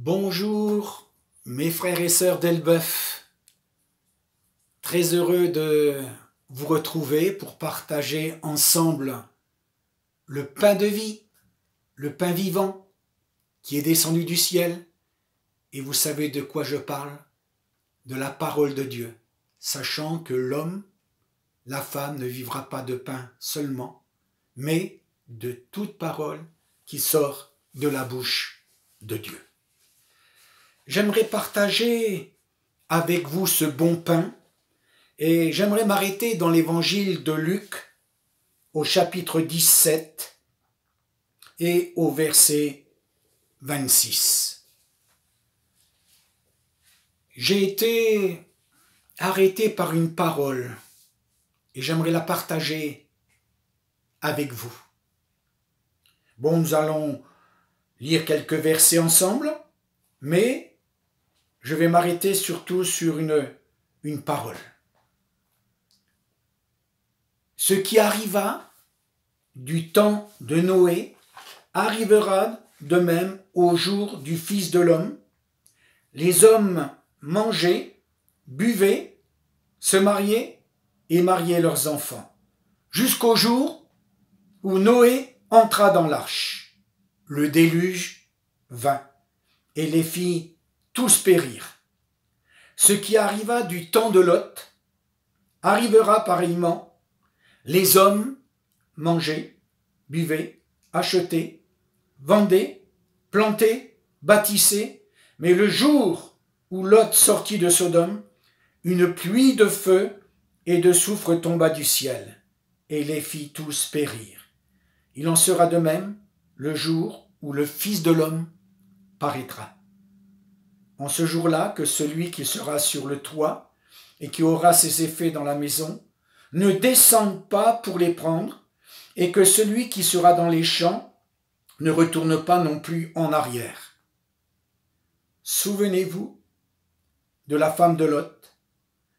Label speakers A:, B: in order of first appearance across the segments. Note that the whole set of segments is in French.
A: Bonjour mes frères et sœurs d'Elbeuf, très heureux de vous retrouver pour partager ensemble le pain de vie, le pain vivant qui est descendu du ciel. Et vous savez de quoi je parle? De la parole de Dieu, sachant que l'homme, la femme ne vivra pas de pain seulement, mais de toute parole qui sort de la bouche de Dieu. J'aimerais partager avec vous ce bon pain et j'aimerais m'arrêter dans l'évangile de Luc au chapitre 17 et au verset 26. J'ai été arrêté par une parole et j'aimerais la partager avec vous. Bon, nous allons lire quelques versets ensemble, mais je vais m'arrêter surtout sur une parole. Ce qui arriva du temps de Noé arrivera de même au jour du Fils de l'homme. Les hommes mangeaient, buvaient, se mariaient et mariaient leurs enfants, jusqu'au jour où Noé entra dans l'arche. Le déluge vint et les fit tous périr. Ce qui arriva du temps de Lot arrivera pareillement. Les hommes mangeaient, buvaient, achetaient, vendaient, plantaient, bâtissaient, mais le jour où Lot sortit de Sodome, une pluie de feu et de soufre tomba du ciel, et les fit tous périr. Il en sera de même le jour où le Fils de l'homme paraîtra. En ce jour-là, que celui qui sera sur le toit et qui aura ses effets dans la maison ne descende pas pour les prendre, et que celui qui sera dans les champs ne retourne pas non plus en arrière. Souvenez-vous de la femme de Lot.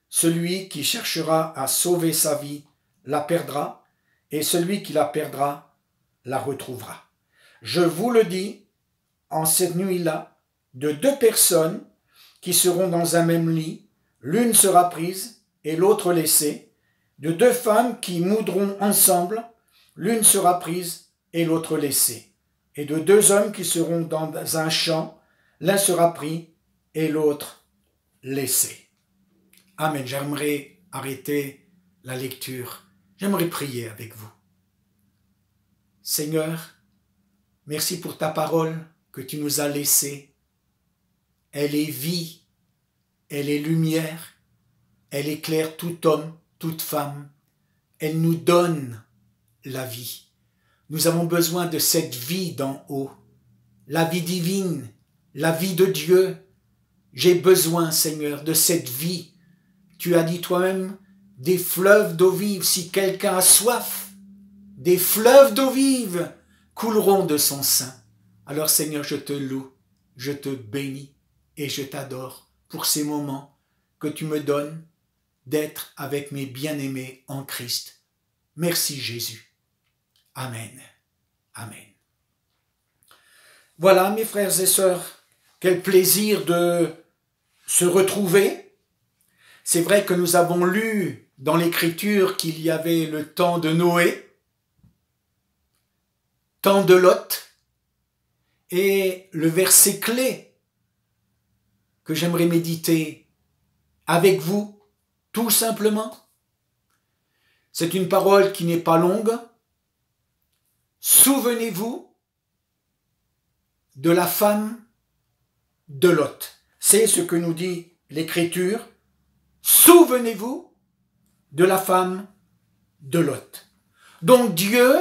A: Celui qui cherchera à sauver sa vie la perdra, et celui qui la perdra la retrouvera. Je vous le dis, en cette nuit-là, de deux personnes qui seront dans un même lit, l'une sera prise et l'autre laissée. De deux femmes qui moudront ensemble, l'une sera prise et l'autre laissée. Et de deux hommes qui seront dans un champ, l'un sera pris et l'autre laissé. Amen. J'aimerais arrêter la lecture. J'aimerais prier avec vous. Seigneur, merci pour ta parole que tu nous as laissée. Elle est vie, elle est lumière, elle éclaire tout homme, toute femme. Elle nous donne la vie. Nous avons besoin de cette vie d'en haut, la vie divine, la vie de Dieu. J'ai besoin, Seigneur, de cette vie. Tu as dit toi-même, des fleuves d'eau vive. Si quelqu'un a soif, des fleuves d'eau vive couleront de son sein. Alors, Seigneur, je te loue, je te bénis et je t'adore pour ces moments que tu me donnes d'être avec mes bien-aimés en Christ. Merci Jésus. Amen. Amen. Voilà, mes frères et sœurs, quel plaisir de se retrouver. C'est vrai que nous avons lu dans l'Écriture qu'il y avait le temps de Noé, temps de Lot, et le verset clé que j'aimerais méditer avec vous, tout simplement. C'est une parole qui n'est pas longue. Souvenez-vous de la femme de Lot. C'est ce que nous dit l'Écriture. Souvenez-vous de la femme de Lot. Donc Dieu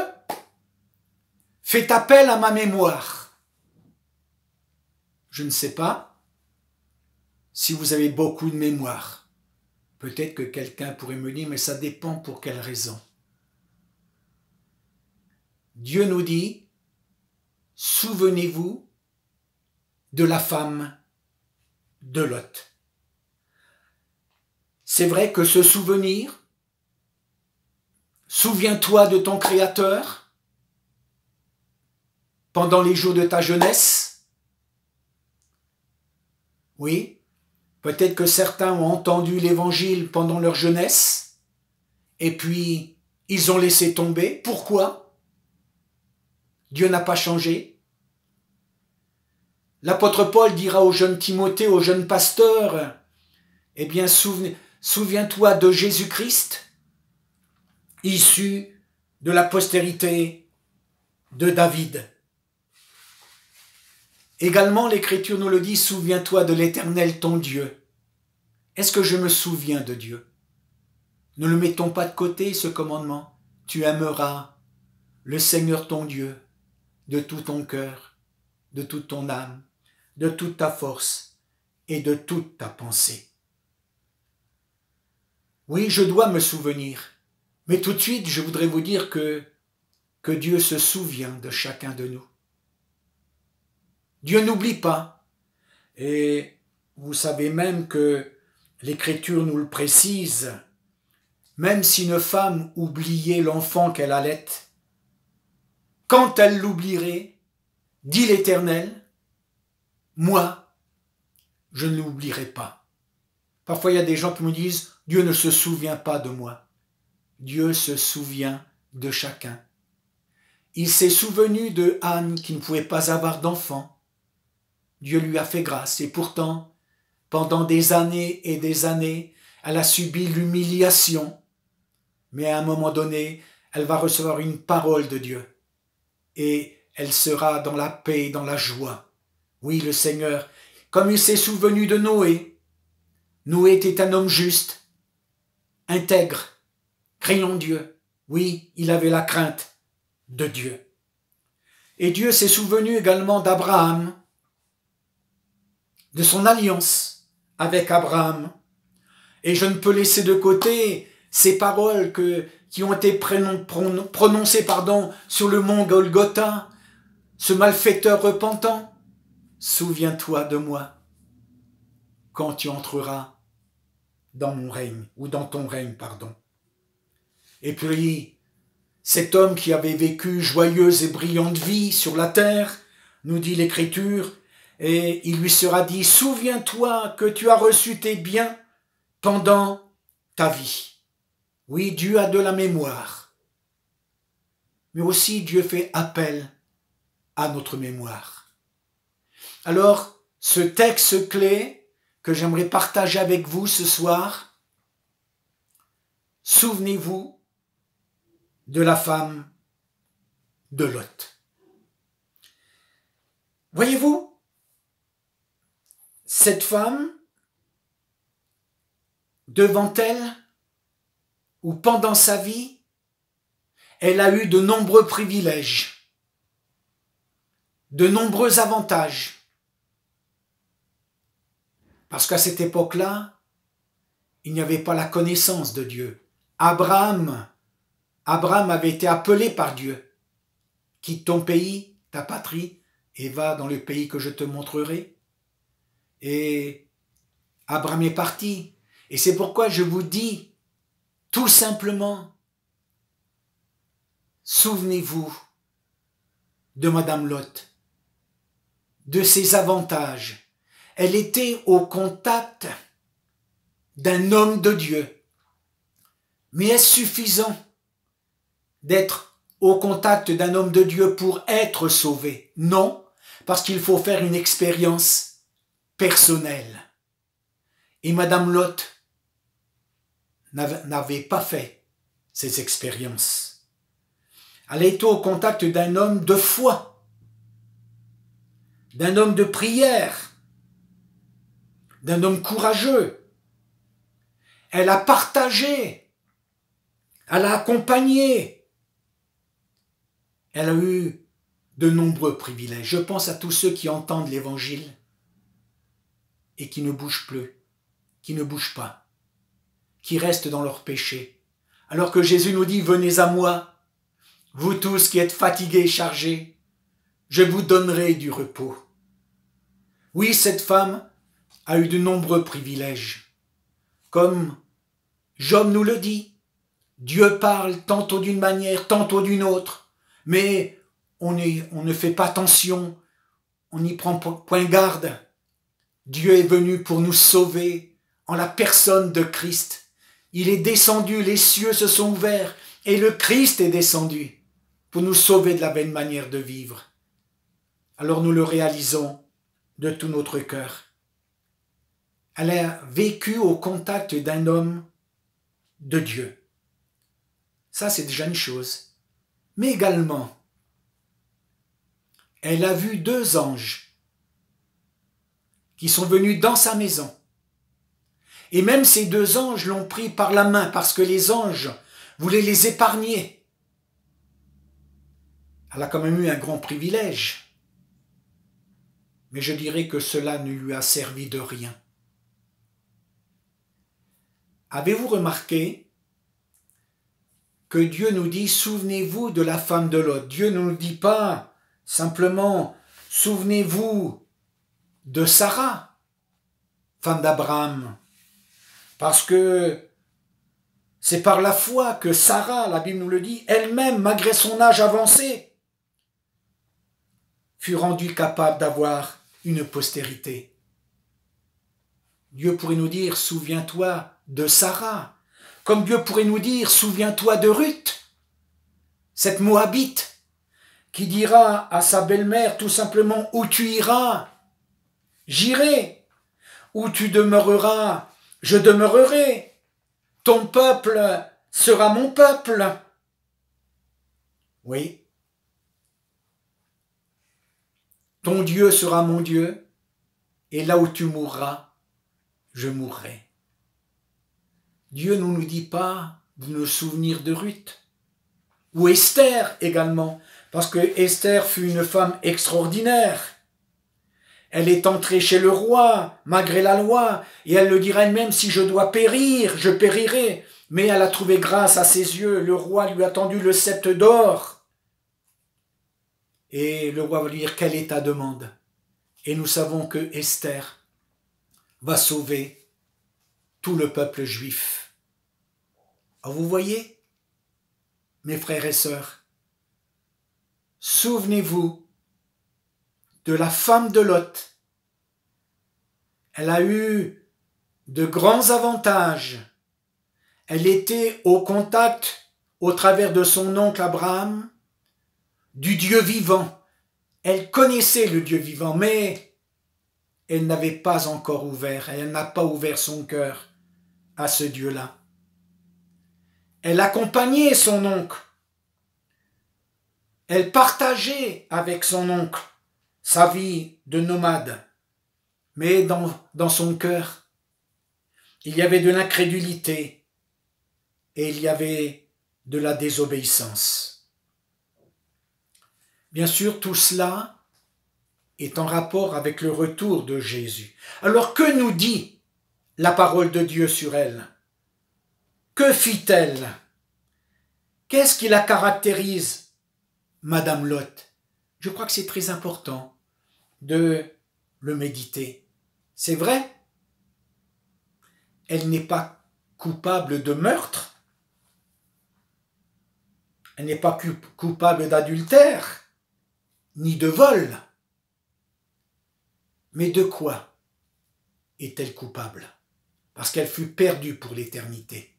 A: fait appel à ma mémoire. Je ne sais pas si vous avez beaucoup de mémoire. Peut-être que quelqu'un pourrait me dire, mais ça dépend pour quelle raison. Dieu nous dit, souvenez-vous de la femme de Lot. C'est vrai que ce souvenir, souviens-toi de ton Créateur pendant les jours de ta jeunesse, Oui, peut-être que certains ont entendu l'évangile pendant leur jeunesse, et puis ils ont laissé tomber. Pourquoi? Dieu n'a pas changé. L'apôtre Paul dira au jeune Timothée, au jeune pasteur, eh bien, souviens-toi de Jésus-Christ, issu de la postérité de David. Également, l'Écriture nous le dit, souviens-toi de l'Éternel ton Dieu. Est-ce que je me souviens de Dieu? Ne le mettons pas de côté, ce commandement. Tu aimeras le Seigneur ton Dieu de tout ton cœur, de toute ton âme, de toute ta force et de toute ta pensée. Oui, je dois me souvenir, mais tout de suite, je voudrais vous dire que Dieu se souvient de chacun de nous. Dieu n'oublie pas. Et vous savez même que l'Écriture nous le précise, même si une femme oubliait l'enfant qu'elle allait, quand elle l'oublierait, dit l'Éternel, moi, je ne l'oublierai pas. Parfois, il y a des gens qui me disent, Dieu ne se souvient pas de moi. Dieu se souvient de chacun. Il s'est souvenu de Anne qui ne pouvait pas avoir d'enfant. Dieu lui a fait grâce et pourtant, pendant des années et des années, elle a subi l'humiliation. Mais à un moment donné, elle va recevoir une parole de Dieu et elle sera dans la paix, dans la joie. Oui, le Seigneur, comme il s'est souvenu de Noé. Noé était un homme juste, intègre, craignant Dieu. Oui, il avait la crainte de Dieu. Et Dieu s'est souvenu également d'Abraham, de son alliance avec Abraham. Et je ne peux laisser de côté ces paroles qui ont été prononcées sur le mont Golgotha, ce malfaiteur repentant. Souviens-toi de moi quand tu entreras dans mon règne, ou dans ton règne, pardon. Et puis, cet homme qui avait vécu joyeuse et brillante vie sur la terre, nous dit l'Écriture, et il lui sera dit, souviens-toi que tu as reçu tes biens pendant ta vie. Oui, Dieu a de la mémoire, mais aussi Dieu fait appel à notre mémoire. Alors, ce texte clé que j'aimerais partager avec vous ce soir, souvenez-vous de la femme de Lot. Voyez-vous, cette femme, devant elle, ou pendant sa vie, elle a eu de nombreux privilèges, de nombreux avantages. Parce qu'à cette époque-là, il n'y avait pas la connaissance de Dieu. Abraham avait été appelé par Dieu. Quitte ton pays, ta patrie, et va dans le pays que je te montrerai. Et Abraham est parti. Et c'est pourquoi je vous dis, tout simplement, souvenez-vous de Madame Lot, de ses avantages. Elle était au contact d'un homme de Dieu. Mais est-ce suffisant d'être au contact d'un homme de Dieu pour être sauvé? Non, parce qu'il faut faire une expérience personnelle. Et Madame Lot n'avait pas fait ces expériences. Elle était au contact d'un homme de foi, d'un homme de prière, d'un homme courageux. Elle a partagé, elle a accompagné, elle a eu de nombreux privilèges. Je pense à tous ceux qui entendent l'Évangile et qui ne bougent plus, qui ne bougent pas, qui restent dans leur péché. Alors que Jésus nous dit, venez à moi, vous tous qui êtes fatigués et chargés, je vous donnerai du repos. Oui, cette femme a eu de nombreux privilèges. Comme Job nous le dit, Dieu parle tantôt d'une manière, tantôt d'une autre, mais on ne fait pas attention, on n'y prend point garde. Dieu est venu pour nous sauver en la personne de Christ. Il est descendu, les cieux se sont ouverts et le Christ est descendu pour nous sauver de la vaine manière de vivre. Alors nous le réalisons de tout notre cœur. Elle a vécu au contact d'un homme de Dieu. Ça, c'est déjà une chose. Mais également, elle a vu 2 anges qui sont venus dans sa maison. Et même ces 2 anges l'ont pris par la main parce que les anges voulaient les épargner. Elle a quand même eu un grand privilège. Mais je dirais que cela ne lui a servi de rien. Avez-vous remarqué que Dieu nous dit « Souvenez-vous de la femme de Lot ». Dieu ne nous dit pas simplement « Souvenez-vous de Sarah, femme d'Abraham ». Parce que c'est par la foi que Sarah, la Bible nous le dit, elle-même, malgré son âge avancé, fut rendue capable d'avoir une postérité. Dieu pourrait nous dire « Souviens-toi de Sarah », comme Dieu pourrait nous dire « Souviens-toi de Ruth », cette Moabite, qui dira à sa belle-mère tout simplement « Où tu iras, j'irai. Où tu demeureras, je demeurerai. Ton peuple sera mon peuple. » Oui. Ton Dieu sera mon Dieu, et là où tu mourras, je mourrai. Dieu ne nous dit pas de nous souvenir de Ruth. Ou Esther également, parce que Esther fut une femme extraordinaire. Elle est entrée chez le roi, malgré la loi, et elle le dira elle-même, si je dois périr, je périrai. Mais elle a trouvé grâce à ses yeux, le roi lui a tendu le sceptre d'or. Et le roi va lui dire, quelle est ta demande? Et nous savons que Esther va sauver tout le peuple juif. Alors vous voyez, mes frères et sœurs, souvenez-vous de la femme de Lot. Elle a eu de grands avantages. Elle était au contact, au travers de son oncle Abraham, du Dieu vivant. Elle connaissait le Dieu vivant, mais elle n'avait pas encore ouvert, elle n'a pas ouvert son cœur à ce Dieu-là. Elle accompagnait son oncle. Elle partageait avec son oncle sa vie de nomade. Mais dans son cœur, il y avait de l'incrédulité et il y avait de la désobéissance. Bien sûr, tout cela est en rapport avec le retour de Jésus. Alors que nous dit la parole de Dieu sur elle? Que fit-elle? Qu'est-ce qui la caractérise, Madame Lot? Je crois que c'est très important de le méditer. C'est vrai, elle n'est pas coupable de meurtre, elle n'est pas coupable d'adultère, ni de vol. Mais de quoi est-elle coupable? Parce qu'elle fut perdue pour l'éternité.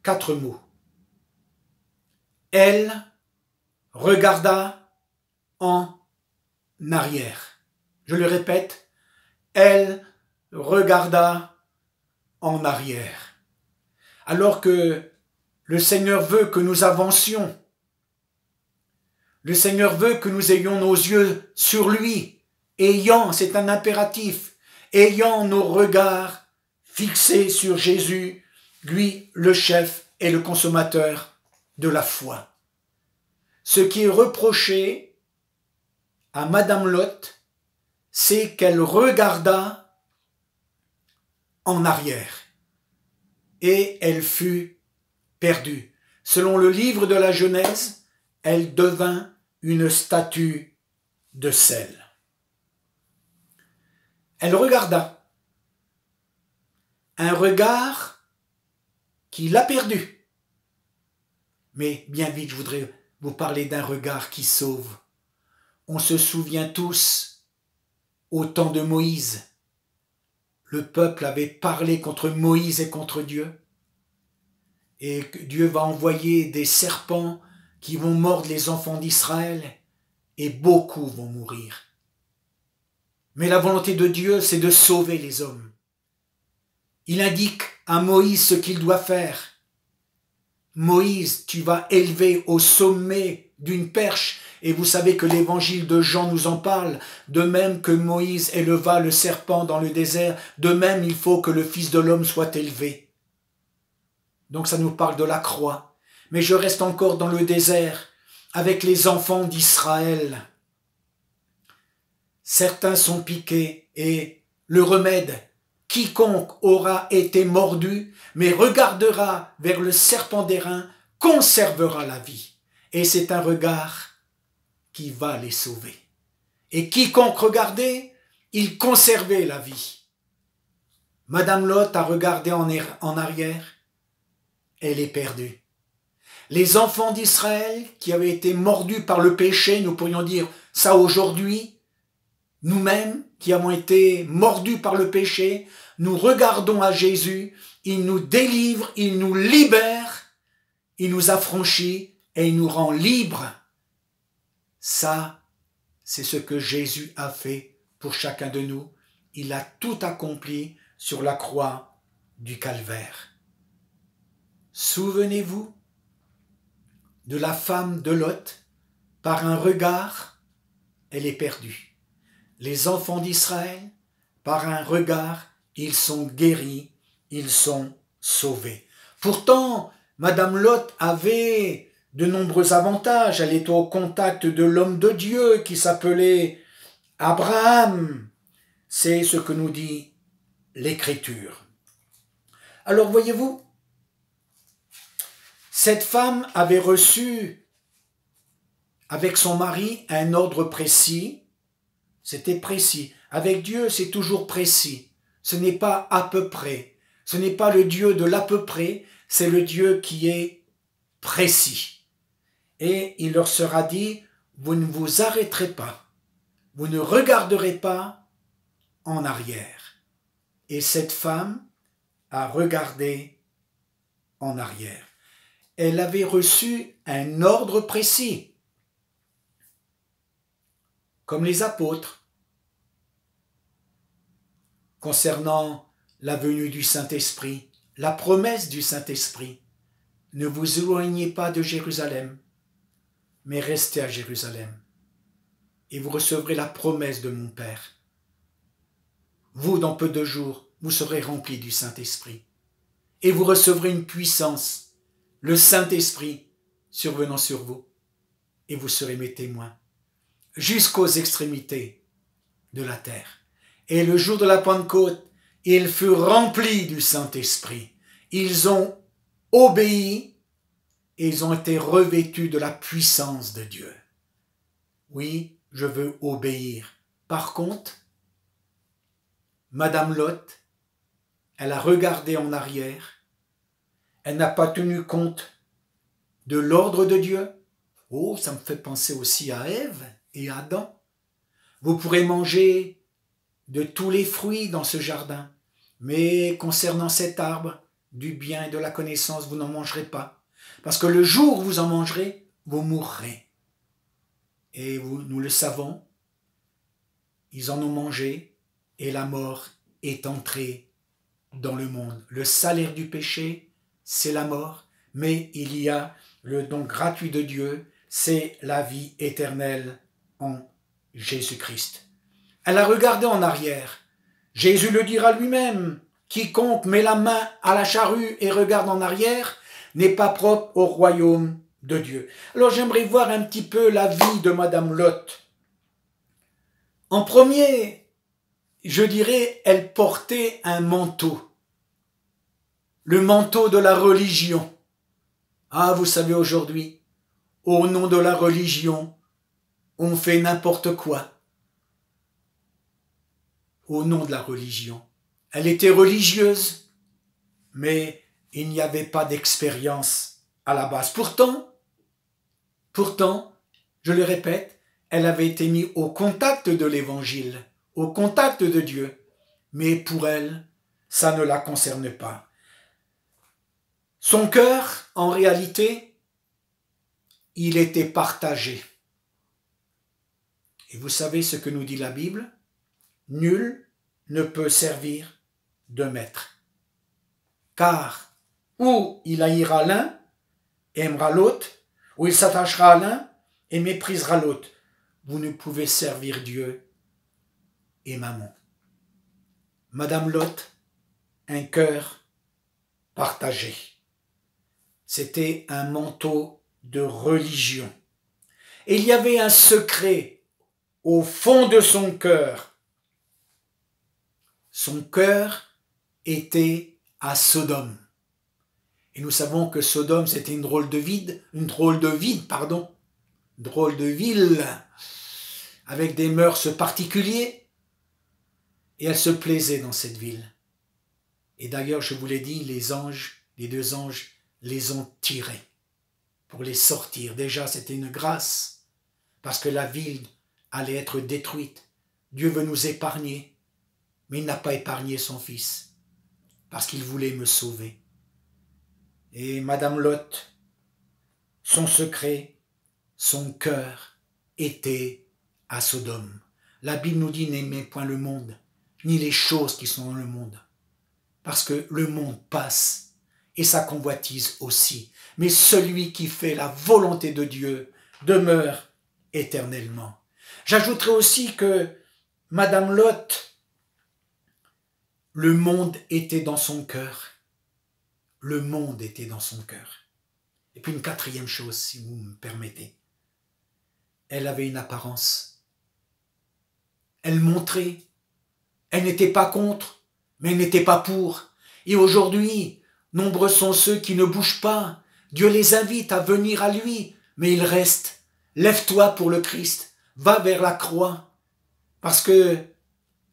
A: 4 mots. Elle regarda en arrière. Je le répète, elle regarda en arrière. Alors que le Seigneur veut que nous avancions, le Seigneur veut que nous ayons nos yeux sur lui, c'est un impératif, ayant nos regards fixés sur Jésus, lui le chef et le consommateur de la foi. Ce qui est reproché à Madame Lot, c'est qu'elle regarda en arrière et elle fut perdue. Selon le livre de la Genèse, elle devint une statue de sel. Elle regarda. Un regard qui l'a perdue. Mais bien vite, je voudrais vous parler d'un regard qui sauve. On se souvient tous au temps de Moïse. Le peuple avait parlé contre Moïse et contre Dieu. Et Dieu va envoyer des serpents qui vont mordre les enfants d'Israël et beaucoup vont mourir. Mais la volonté de Dieu, c'est de sauver les hommes. Il indique à Moïse ce qu'il doit faire. Moïse, tu vas élever au sommet d'une perche, et vous savez que l'évangile de Jean nous en parle, de même que Moïse éleva le serpent dans le désert, de même il faut que le Fils de l'homme soit élevé. Donc ça nous parle de la croix. Mais je reste encore dans le désert avec les enfants d'Israël. Certains sont piqués et le remède, quiconque aura été mordu, mais regardera vers le serpent d'airain, conservera la vie. Et c'est un regard qui va les sauver. Et quiconque regardait, il conservait la vie. Madame Lot a regardé en arrière, elle est perdue. Les enfants d'Israël qui avaient été mordus par le péché, nous pourrions dire ça aujourd'hui, nous-mêmes qui avons été mordus par le péché, nous regardons à Jésus, il nous délivre, il nous libère, il nous affranchit et il nous rend libres. Ça, c'est ce que Jésus a fait pour chacun de nous. Il a tout accompli sur la croix du Calvaire. Souvenez-vous de la femme de Lot, par un regard, elle est perdue. Les enfants d'Israël, par un regard, ils sont guéris, ils sont sauvés. Pourtant, Madame Lot avait de nombreux avantages. Elle était au contact de l'homme de Dieu qui s'appelait Abraham. C'est ce que nous dit l'Écriture. Alors voyez-vous, cette femme avait reçu avec son mari un ordre précis. C'était précis. Avec Dieu, c'est toujours précis. Ce n'est pas à peu près. Ce n'est pas le Dieu de l'à peu près, c'est le Dieu qui est précis. Et il leur sera dit, vous ne vous arrêterez pas. Vous ne regarderez pas en arrière. Et cette femme a regardé en arrière. Elle avait reçu un ordre précis, comme les apôtres, concernant la venue du Saint-Esprit, la promesse du Saint-Esprit. Ne vous éloignez pas de Jérusalem, mais restez à Jérusalem, et vous recevrez la promesse de mon Père. Vous, dans peu de jours, vous serez remplis du Saint-Esprit, et vous recevrez une puissance, le Saint-Esprit survenant sur vous, et vous serez mes témoins, jusqu'aux extrémités de la terre. Et le jour de la Pentecôte, ils furent remplis du Saint-Esprit. Ils ont obéi et ils ont été revêtus de la puissance de Dieu. Oui, je veux obéir. Par contre, Madame Lot, elle a regardé en arrière. Elle n'a pas tenu compte de l'ordre de Dieu. Oh, ça me fait penser aussi à Ève et à Adam. Vous pourrez manger de tous les fruits dans ce jardin, mais concernant cet arbre, du bien et de la connaissance, vous n'en mangerez pas. Parce que le jour où vous en mangerez, vous mourrez. Et nous le savons, ils en ont mangé et la mort est entrée dans le monde. Le salaire du péché, c'est la mort, mais il y a le don gratuit de Dieu, c'est la vie éternelle en Jésus-Christ. Elle a regardé en arrière. Jésus le dira lui-même, quiconque met la main à la charrue et regarde en arrière n'est pas propre au royaume de Dieu. Alors j'aimerais voir un petit peu la vie de Madame Lot. En premier, je dirais, elle portait un manteau. Le manteau de la religion. Ah, vous savez aujourd'hui, au nom de la religion, on fait n'importe quoi. Au nom de la religion. Elle était religieuse, mais il n'y avait pas d'expérience à la base. Pourtant, je le répète, elle avait été mise au contact de l'Évangile, au contact de Dieu, mais pour elle, ça ne la concerne pas. Son cœur, en réalité, il était partagé. Et vous savez ce que nous dit la Bible? Nul ne peut servir de maître. Car ou il haïra l'un et aimera l'autre, ou il s'attachera à l'un et méprisera l'autre. Vous ne pouvez servir Dieu et maman. Madame Lot, un cœur partagé. C'était un manteau de religion. Et il y avait un secret au fond de son cœur. Son cœur était à Sodome. Et nous savons que Sodome, c'était une drôle de ville, avec des mœurs particuliers. Et elle se plaisait dans cette ville. Et d'ailleurs, je vous l'ai dit, les deux anges, les ont tirés pour les sortir. Déjà, c'était une grâce, parce que la ville allait être détruite. Dieu veut nous épargner, mais il n'a pas épargné son fils, parce qu'il voulait me sauver. Et Madame Lot, son secret, son cœur était à Sodome. La Bible nous dit: n'aimez point le monde, ni les choses qui sont dans le monde. Parce que le monde passe, et sa convoitise aussi. Mais celui qui fait la volonté de Dieu demeure éternellement. J'ajouterai aussi que Madame Lot, le monde était dans son cœur. Le monde était dans son cœur. Et puis une quatrième chose, si vous me permettez. Elle avait une apparence. Elle montrait. Elle n'était pas contre, mais elle n'était pas pour. Et aujourd'hui, nombreux sont ceux qui ne bougent pas. Dieu les invite à venir à lui, mais ils restent. Lève-toi pour le Christ. Va vers la croix. Parce que,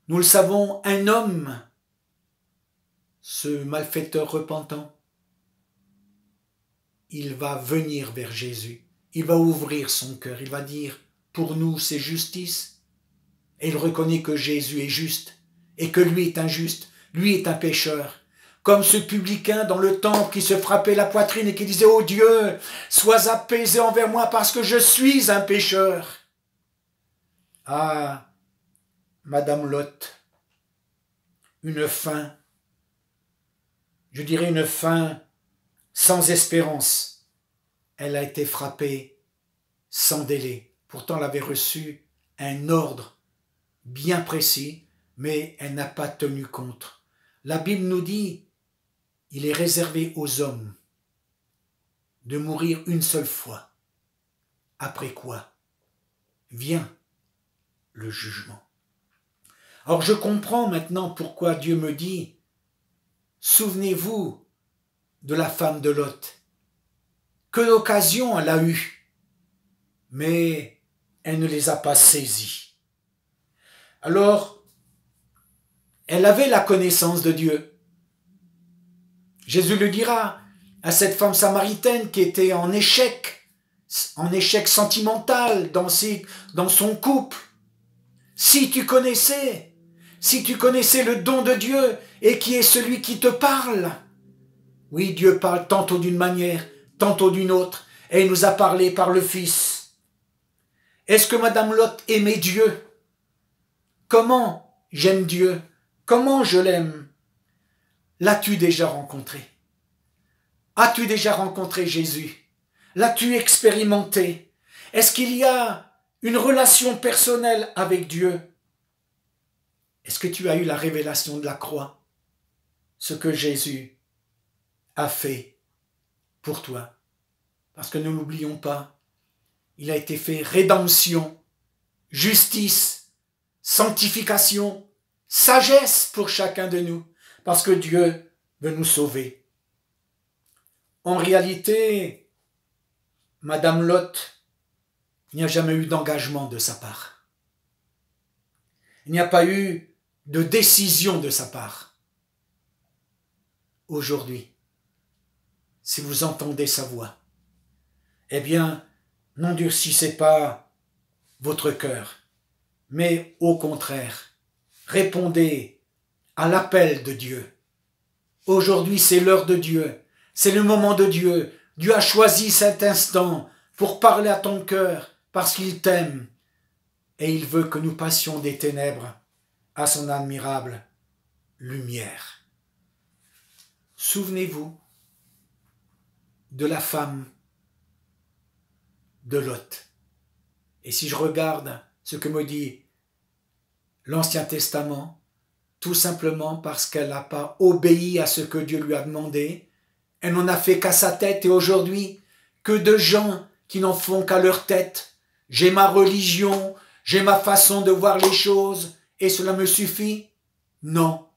A: nous le savons, un homme, ce malfaiteur repentant, il va venir vers Jésus. Il va ouvrir son cœur. Il va dire: pour nous, c'est justice. Et il reconnaît que Jésus est juste et que lui est injuste. Lui est un pécheur. Comme ce publicain dans le temple qui se frappait la poitrine et qui disait: oh Dieu, sois apaisé envers moi parce que je suis un pécheur. Ah, Madame Lot, une fin, je dirais une fin sans espérance. Elle a été frappée sans délai. Pourtant, elle avait reçu un ordre bien précis, mais elle n'a pas tenu compte. La Bible nous dit: il est réservé aux hommes de mourir une seule fois. Après quoi vient le jugement. Alors je comprends maintenant pourquoi Dieu me dit: souvenez-vous de la femme de Lot. Que d'occasions elle a eue, mais elle ne les a pas saisies. Alors, elle avait la connaissance de Dieu. Jésus le dira à cette femme samaritaine qui était en échec sentimental dans son couple. Si tu connaissais le don de Dieu et qui est celui qui te parle. Oui, Dieu parle tantôt d'une manière, tantôt d'une autre, et il nous a parlé par le Fils. Est-ce que Madame Lot aimait Dieu? Comment j'aime Dieu? Comment je l'aime? L'as-tu déjà rencontré? As-tu déjà rencontré Jésus? L'as-tu expérimenté? Est-ce qu'il y a une relation personnelle avec Dieu? Est-ce que tu as eu la révélation de la croix? Ce que Jésus a fait pour toi. Parce que ne l'oublions pas, il a été fait rédemption, justice, sanctification, sagesse pour chacun de nous. Parce que Dieu veut nous sauver. En réalité, Madame Lot, il n'y a jamais eu d'engagement de sa part. Il n'y a pas eu de décision de sa part. Aujourd'hui, si vous entendez sa voix, eh bien, n'endurcissez pas votre cœur, mais au contraire, répondez à l'appel de Dieu. Aujourd'hui, c'est l'heure de Dieu, c'est le moment de Dieu. Dieu a choisi cet instant pour parler à ton cœur parce qu'il t'aime et il veut que nous passions des ténèbres à son admirable lumière. Souvenez-vous de la femme de Lot. Et si je regarde ce que me dit l'Ancien Testament, tout simplement parce qu'elle n'a pas obéi à ce que Dieu lui a demandé, elle n'en a fait qu'à sa tête et aujourd'hui, que de gens qui n'en font qu'à leur tête. J'ai ma religion, j'ai ma façon de voir les choses et cela me suffit. Non,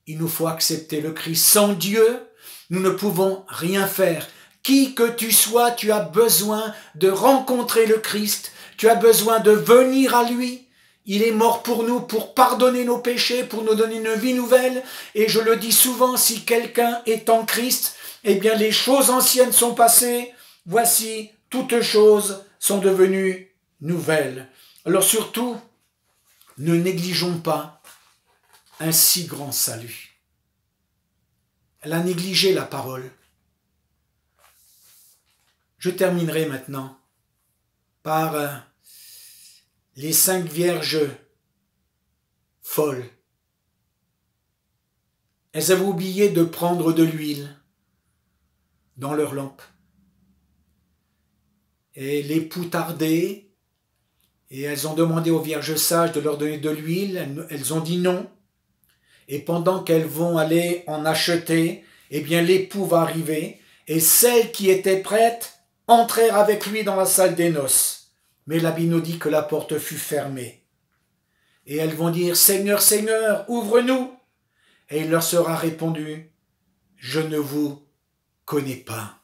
A: il nous faut accepter le Christ. Sans Dieu, nous ne pouvons rien faire. Qui que tu sois, tu as besoin de rencontrer le Christ, tu as besoin de venir à lui. Il est mort pour nous, pour pardonner nos péchés, pour nous donner une vie nouvelle. Et je le dis souvent, si quelqu'un est en Christ, eh bien les choses anciennes sont passées. Voici, toutes choses sont devenues nouvelles. Alors surtout, ne négligeons pas un si grand salut. Elle a négligé la parole. Je terminerai maintenant par les 5 vierges folles. Elles avaient oublié de prendre de l'huile dans leur lampe. Et l'époux tardait, et elles ont demandé aux vierges sages de leur donner de l'huile. Elles ont dit non. Et pendant qu'elles vont aller en acheter, eh bien l'époux va arriver, et celles qui étaient prêtes entrèrent avec lui dans la salle des noces. Mais l'habit nous dit que la porte fut fermée. Et elles vont dire, « Seigneur, Seigneur, ouvre-nous » Et il leur sera répondu, « Je ne vous connais pas. »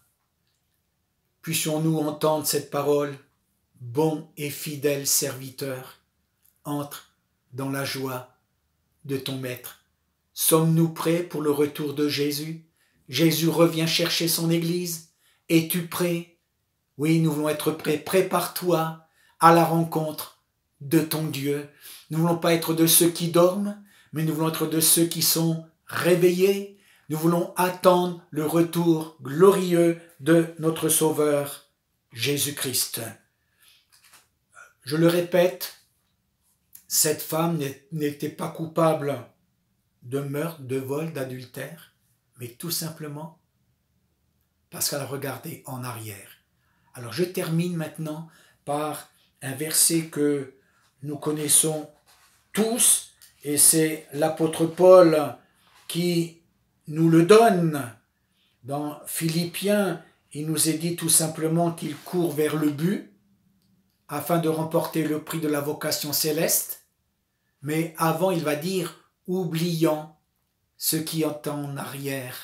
A: Puissions-nous entendre cette parole, « Bon et fidèle serviteur, entre dans la joie de ton maître. » Sommes-nous prêts pour le retour de Jésus? Jésus revient chercher son Église. Es-tu prêt? Oui, nous voulons être prêts. Prépare-toi à la rencontre de ton Dieu. Nous ne voulons pas être de ceux qui dorment, mais nous voulons être de ceux qui sont réveillés. Nous voulons attendre le retour glorieux de notre Sauveur, Jésus-Christ. Je le répète, cette femme n'était pas coupable de meurtre, de vol, d'adultère, mais tout simplement parce qu'elle a regardé en arrière. Alors je termine maintenant par un verset que nous connaissons tous, et c'est l'apôtre Paul qui nous le donne. Dans Philippiens, il nous est dit tout simplement qu'il court vers le but, afin de remporter le prix de la vocation céleste, mais avant il va dire « oubliant ce qui est en arrière,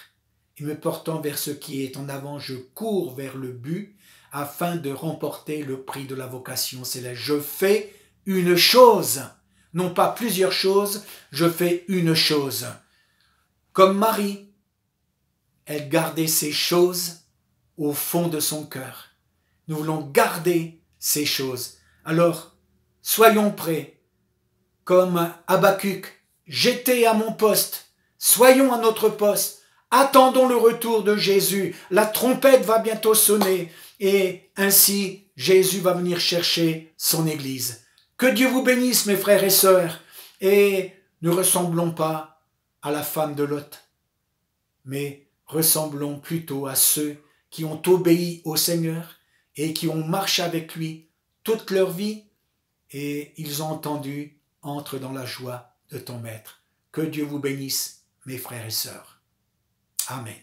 A: et me portant vers ce qui est en avant, je cours vers le but, afin de remporter le prix de la vocation céleste. Je fais une chose, non pas plusieurs choses, je fais une chose. » Comme Marie, elle gardait ces choses au fond de son cœur. Nous voulons garder ces choses. Alors, soyons prêts. Comme Habacuc, j'étais à mon poste. Soyons à notre poste. Attendons le retour de Jésus. La trompette va bientôt sonner. Et ainsi, Jésus va venir chercher son Église. Que Dieu vous bénisse, mes frères et sœurs. Et ne ressemblons pas à la femme de Lot, mais ressemblons plutôt à ceux qui ont obéi au Seigneur et qui ont marché avec lui toute leur vie, et ils ont entendu « Entre dans la joie de ton Maître ». Que Dieu vous bénisse, mes frères et sœurs. Amen.